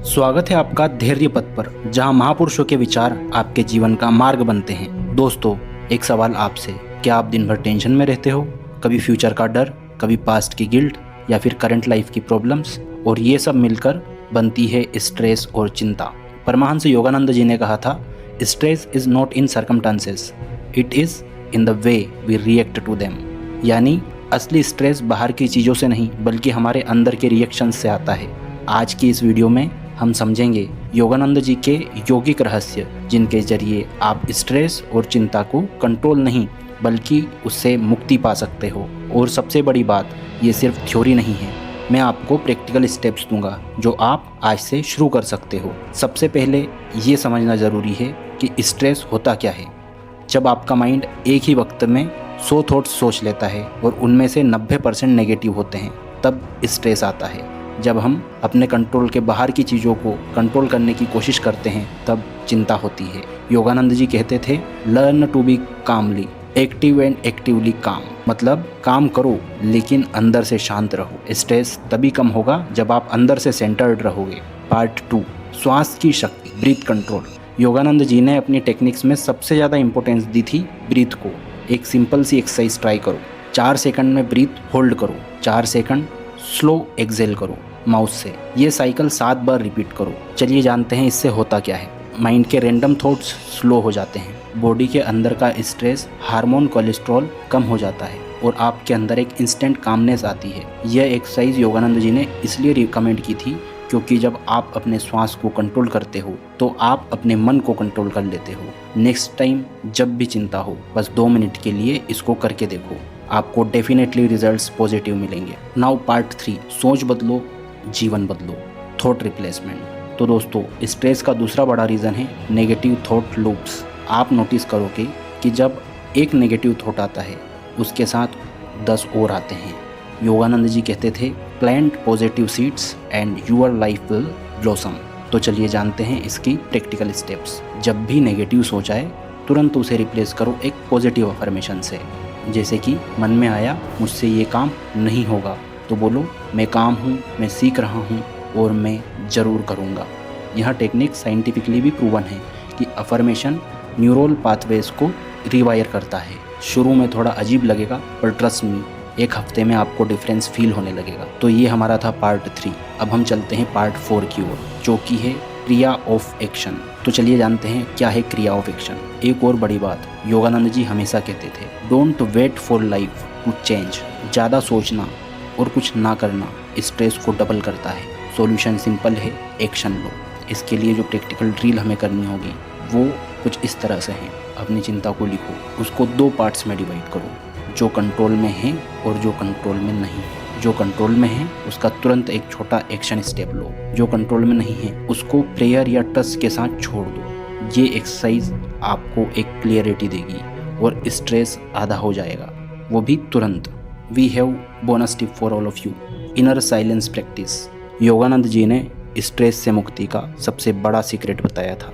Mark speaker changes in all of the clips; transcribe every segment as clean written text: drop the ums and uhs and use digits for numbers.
Speaker 1: स्वागत है आपका धैर्य पथ पर, जहां महापुरुषों के विचार आपके जीवन का मार्ग बनते हैं। दोस्तों, एक सवाल आपसे, क्या आप दिन भर टेंशन में रहते हो? कभी फ्यूचर का डर, कभी पास्ट की गिल्ट या फिर करंट लाइफ की प्रॉब्लम्स, और ये सब मिलकर बनती है स्ट्रेस और चिंता। परमहंस योगानंद जी ने कहा था, stress is not in circumstances, it is in the way we react to them. यानी असली स्ट्रेस बाहर की चीज़ों से नहीं बल्कि हमारे अंदर के रिएक्शन से आता है। आज की इस वीडियो में हम समझेंगे योगानंद जी के यौगिक रहस्य, जिनके जरिए आप स्ट्रेस और चिंता को कंट्रोल नहीं बल्कि उससे मुक्ति पा सकते हो। और सबसे बड़ी बात, ये सिर्फ थ्योरी नहीं है, मैं आपको प्रैक्टिकल स्टेप्स दूंगा जो आप आज से शुरू कर सकते हो। सबसे पहले ये समझना ज़रूरी है कि स्ट्रेस होता क्या है। जब आपका माइंड एक ही वक्त में 100 थॉट्स सोच लेता है और उनमें से 90% नेगेटिव होते हैं, तब स्ट्रेस आता है। जब हम अपने कंट्रोल के बाहर की चीज़ों को कंट्रोल करने की कोशिश करते हैं, तब चिंता होती है। योगानंद जी कहते थे, learn to be calmly active and actively calm. मतलब काम करो लेकिन अंदर से शांत रहो। स्ट्रेस तभी कम होगा जब आप अंदर से सेंटर्ड रहोगे। पार्ट 2, श्वास की शक्ति, ब्रीथ कंट्रोल। योगानंद जी ने अपनी टेक्निक्स में सबसे ज़्यादा इंपॉर्टेंस दी थी ब्रीथ को। एक सिंपल सी एक्सरसाइज ट्राई करो। 4 सेकंड में ब्रीथ होल्ड करो, 4 सेकंड स्लो एक्सेल करो माउथ से। ये साइकिल 7 बार रिपीट करो। चलिए जानते हैं इससे होता क्या है। माइंड के रैंडम थॉट्स स्लो हो जाते हैं, बॉडी के अंदर का स्ट्रेस हार्मोन कोलेस्ट्रॉल कम हो जाता है और आपके अंदर एक इंस्टेंट कामनेस आती है। यह एक्सरसाइज योगानंद जी ने इसलिए रिकमेंड की थी क्योंकि जब आप अपने श्वास को कंट्रोल करते हो तो आप अपने मन को कंट्रोल कर लेते हो। नेक्स्ट टाइम जब भी चिंता हो, बस 2 मिनट के लिए इसको करके देखो, आपको डेफिनेटली रिजल्ट्स पॉजिटिव मिलेंगे। नाउ पार्ट 3, सोच बदलो जीवन बदलो, थॉट रिप्लेसमेंट। तो दोस्तों, स्ट्रेस का दूसरा बड़ा रीज़न है नेगेटिव थॉट लूप्स। आप नोटिस करोगे कि जब एक नेगेटिव थॉट आता है उसके साथ 10 और आते हैं। योगानंद जी कहते थे, plant positive seeds and your life will blossom. तो चलिए जानते हैं इसकी प्रैक्टिकल स्टेप्स। जब भी नेगेटिव सोच आए, तुरंत उसे रिप्लेस करो एक पॉजिटिव अफर्मेशन से। जैसे कि मन में आया, मुझसे ये काम नहीं होगा, तो बोलो, मैं काम हूँ, मैं सीख रहा हूँ और मैं ज़रूर करूँगा। यह टेक्निक साइंटिफिकली भी प्रूवन है कि अफर्मेशन न्यूरल पाथवेज को रिवायर करता है। शुरू में थोड़ा अजीब लगेगा, पर ट्रस्ट मी, एक हफ्ते में आपको डिफरेंस फील होने लगेगा। तो ये हमारा था पार्ट 3। अब हम चलते हैं पार्ट 4 की ओर, जो कि है क्रिया ऑफ एक्शन। तो चलिए जानते हैं क्या है क्रिया ऑफ एक्शन। एक और बड़ी बात, योगानंद जी हमेशा कहते थे, don't wait for life to change. ज़्यादा सोचना और कुछ ना करना स्ट्रेस को डबल करता है। सॉल्यूशन सिंपल है, एक्शन लो। इसके लिए जो प्रैक्टिकल ड्रिल हमें करनी होगी वो कुछ इस तरह से है। अपनी चिंता को लिखो, उसको 2 पार्ट्स में डिवाइड करो, जो कंट्रोल में है और जो कंट्रोल में नहीं। जो कंट्रोल में है उसका तुरंत एक छोटा एक्शन स्टेप लो, जो कंट्रोल में नहीं है उसको प्रेयर या ट्रस्ट के साथ छोड़ दो। ये एक्सरसाइज आपको एक क्लियरिटी देगी और स्ट्रेस आधा हो जाएगा, वो भी तुरंत। We have bonus tip for all of you, inner silence practice. Yogananda ji ने स्ट्रेस से मुक्ति का सबसे बड़ा सीक्रेट बताया था,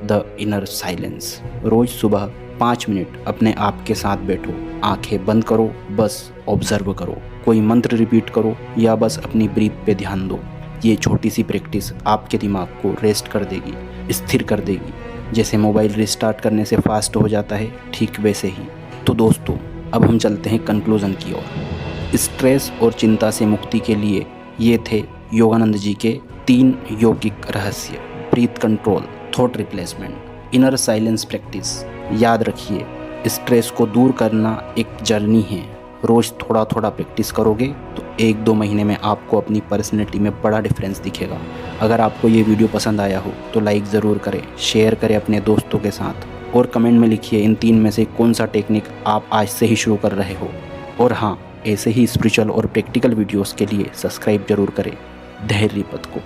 Speaker 1: द इनर साइलेंस। रोज सुबह 5 मिनट अपने आप के साथ बैठो, आंखें बंद करो, बस ऑब्जर्व करो। कोई मंत्र रिपीट करो या बस अपनी ब्रीथ पे ध्यान दो। ये छोटी सी प्रैक्टिस आपके दिमाग को रेस्ट कर देगी, स्थिर कर देगी। जैसे मोबाइल रिस्टार्ट करने से फास्ट हो जाता है, ठीक वैसे ही। तो दोस्तों, अब हम चलते हैं कंक्लूजन की ओर। स्ट्रेस और चिंता से मुक्ति के लिए ये थे योगानंद जी के 3 यौगिक रहस्य, breath control, thought replacement, inner silence practice. याद रखिए, स्ट्रेस को दूर करना एक जर्नी है। रोज़ थोड़ा थोड़ा प्रैक्टिस करोगे तो 1-2 महीने में आपको अपनी पर्सनैलिटी में बड़ा डिफरेंस दिखेगा। अगर आपको ये वीडियो पसंद आया हो तो लाइक ज़रूर करें, शेयर करें अपने दोस्तों के साथ, और कमेंट में लिखिए इन 3 में से कौन सा टेक्निक आप आज से ही शुरू कर रहे हो। और हाँ, ऐसे ही स्पिरिचुअल और प्रैक्टिकल वीडियोस के लिए सब्सक्राइब जरूर करें धैर्य पथ को।